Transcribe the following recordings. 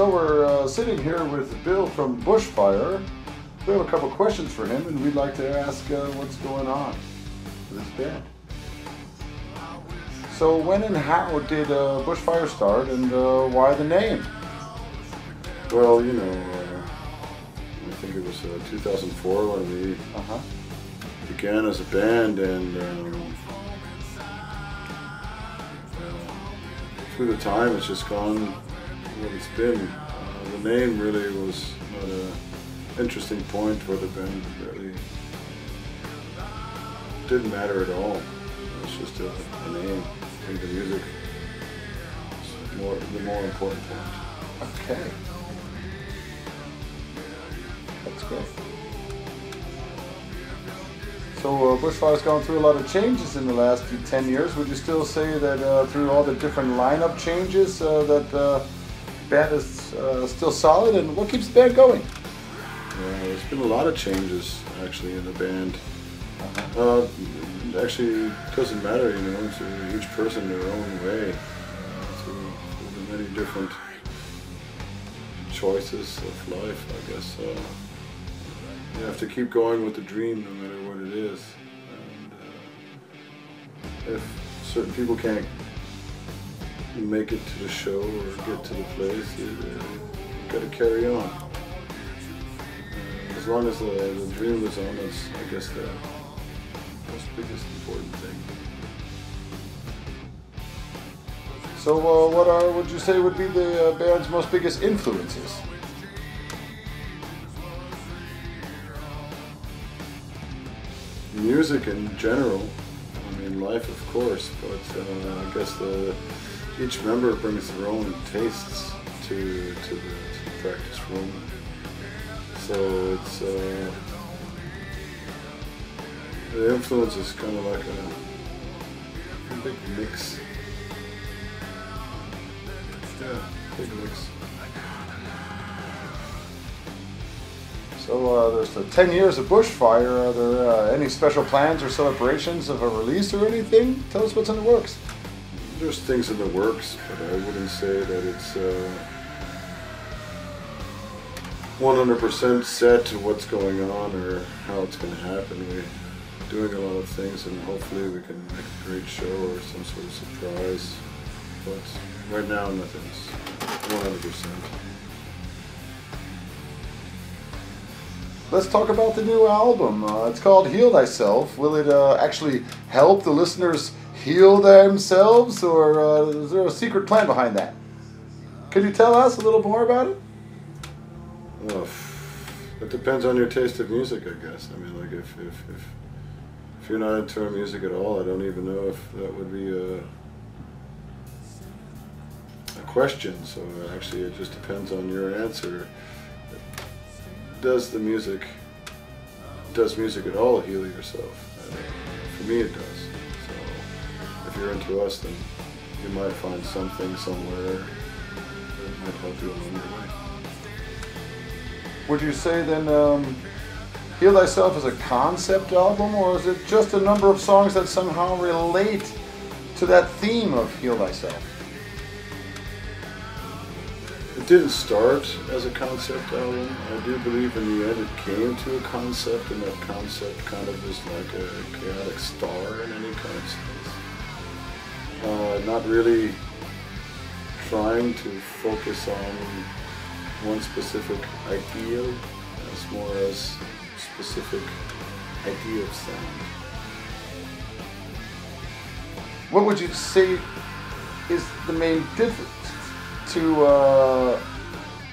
So we're sitting here with Bill from BUSHFIRE. We have a couple questions for him, and we'd like to ask what's going on with his band. So when and how did BUSHFIRE start, and why the name? Well, you know, I think it was 2004 when we began as a band, and through the time it's just gone what it's been. The name really was not an interesting point for the band. It really didn't matter at all. It was just a name. I think the music is the more important point. Okay. That's great. So BUSHFIRE's gone through a lot of changes in the last 10 years. Would you still say that through all the different lineup changes that the band is still solid, and what keeps the band going? There's been a lot of changes actually in the band. Actually, it doesn't matter, you know, to each person their own way. Through the many different choices of life, I guess. You have to keep going with the dream no matter what it is. And if certain people can't make it to the show or get to the place, you've got to carry on. As long as the dream is on, that's, I guess, the most biggest important thing. So what would you say would be the band's most biggest influences? Music in general, I mean life of course, but I guess each member brings their own tastes to the practice room. So it's the influence is kind of like a big mix. Yeah, big mix. So there's the 10 years of BUSHFIRE. Are there any special plans or celebrations of a release or anything? Tell us what's in the works. There's things in the works, but I wouldn't say that it's 100% set to what's going on or how it's going to happen. We're doing a lot of things, and hopefully we can make a great show or some sort of surprise. But right now, nothing's 100%. Let's talk about the new album. It's called Heal Thyself. Will it actually help the listeners heal themselves, or is there a secret plan behind that? Could you tell us a little more about it? Well, it depends on your taste of music, I guess. I mean, like if you're not into music at all, I don't even know if that would be a question. So actually, it just depends on your answer. Does music at all heal yourself? For me, it does. So if you're into us, then you might find something somewhere that might help you along your way. Would you say then Heal Thyself is a concept album, or is it just a number of songs that somehow relate to that theme of Heal Thyself? It didn't start as a concept album. I do believe in the end it came to a concept, and that concept kind of was like a chaotic star in any kind of sense. Not really trying to focus on one specific ideal, as more as specific idea of sound. What would you say is the main difference to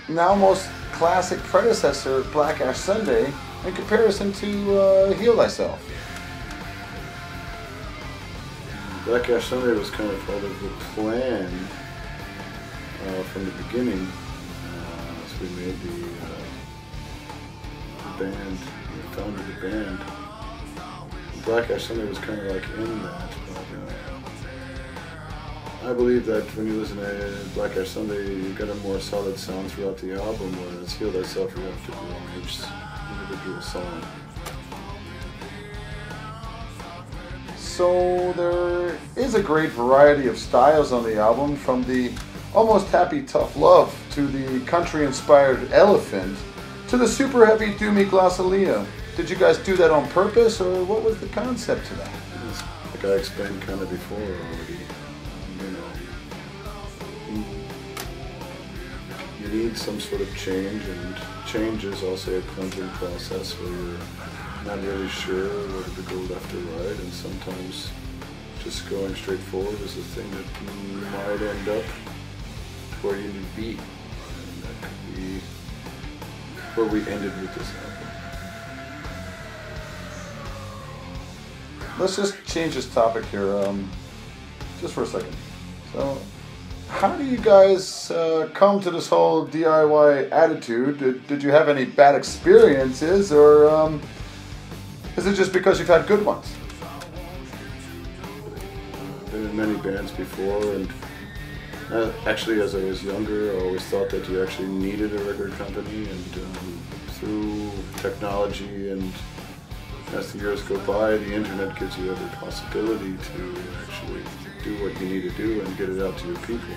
now most classic predecessor Black Ash Sunday in comparison to Heal Thyself? Black Ash Sunday was kind of part of the plan from the beginning. As we made the band, we founded the band. Black Ash Sunday was kind of like in that. I believe that when you listen to Black Ash Sunday, you get a more solid sound throughout the album, whereas Heal Thyself, you have to go on each individual song. So there is a great variety of styles on the album, from the Almost Happy Tough Love to the country-inspired Elephant to the super heavy doomy Glossalia. Did you guys do that on purpose, or what was the concept to that? Like I explained kind of before already, you need some sort of change, and change is also a cleansing process where you're not really sure whether to go left or right, and sometimes just going straight forward is the thing that might end up where you need to be. And that could be where we ended with this album. Let's just change this topic here, just for a second. So, how do you guys come to this whole DIY attitude? Did you have any bad experiences, or is it just because you've had good ones? I've been in many bands before, and actually as I was younger, I always thought that you actually needed a record company, and through technology and as the years go by, the internet gives you every possibility to actually do what you need to do and get it out to your people.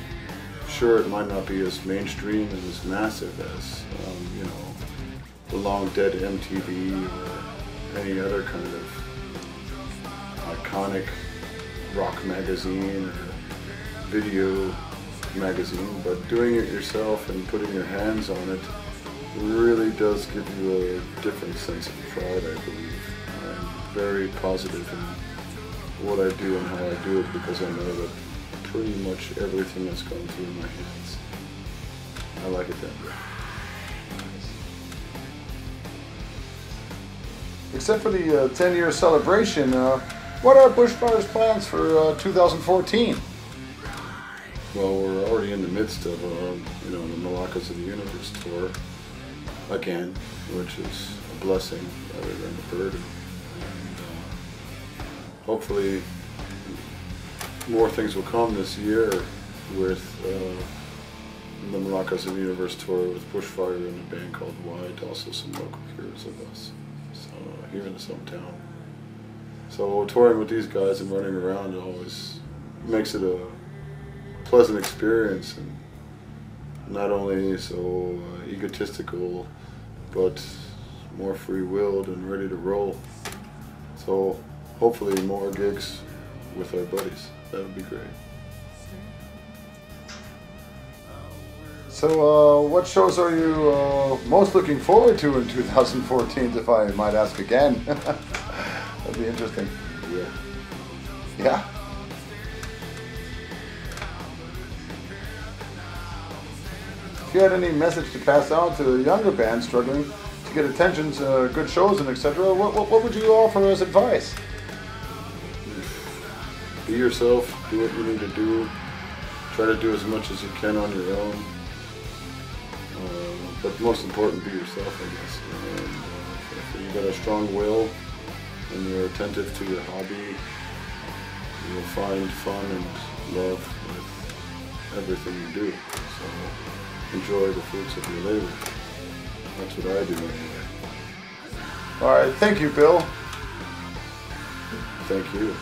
Sure, it might not be as mainstream and as massive as, the long dead MTV or any other kind of iconic rock magazine or video magazine, but doing it yourself and putting your hands on it really does give you a different sense of pride, I believe. I'm very positive in what I do and how I do it, because I know that pretty much everything that's gone through my hands. I like it that way. Except for the 10-year celebration, what are Bushfire's plans for 2014? Well, we're already in the midst of, the Malakas of the Universe tour again, which is a blessing rather than a burden. And hopefully more things will come this year with the Malakas of the Universe tour with Bushfire and a band called White, also some local heroes of us, so here in this hometown. So touring with these guys and running around always makes it a pleasant experience, and not only so egotistical, but more free-willed and ready to roll. So hopefully more gigs with our buddies. That would be great. So what shows are you most looking forward to in 2014, if I might ask again? That'd be interesting. Yeah. Yeah? If you had any message to pass on to the younger bands struggling to get attention to good shows and etc., what would you offer as advice? Be yourself, do what you need to do, try to do as much as you can on your own, but most important, be yourself, I guess. And if you've got a strong will and you're attentive to your hobby, you'll find fun and love with everything you do. So enjoy the fruits of your labor. That's what I do anyway. Alright, thank you, Bill. Thank you.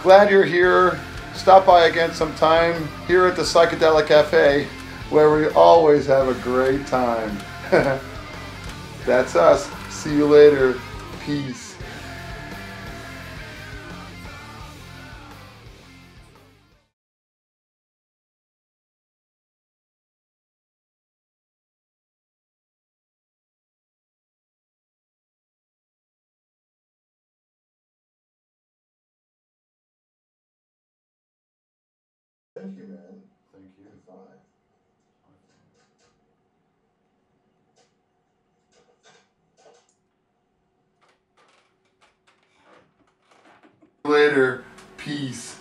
Glad you're here. Stop by again sometime here at the Psychedelic Cafe, where we always have a great time. That's us. See you later. Peace. Thank you, man. Thank you. Later. Peace.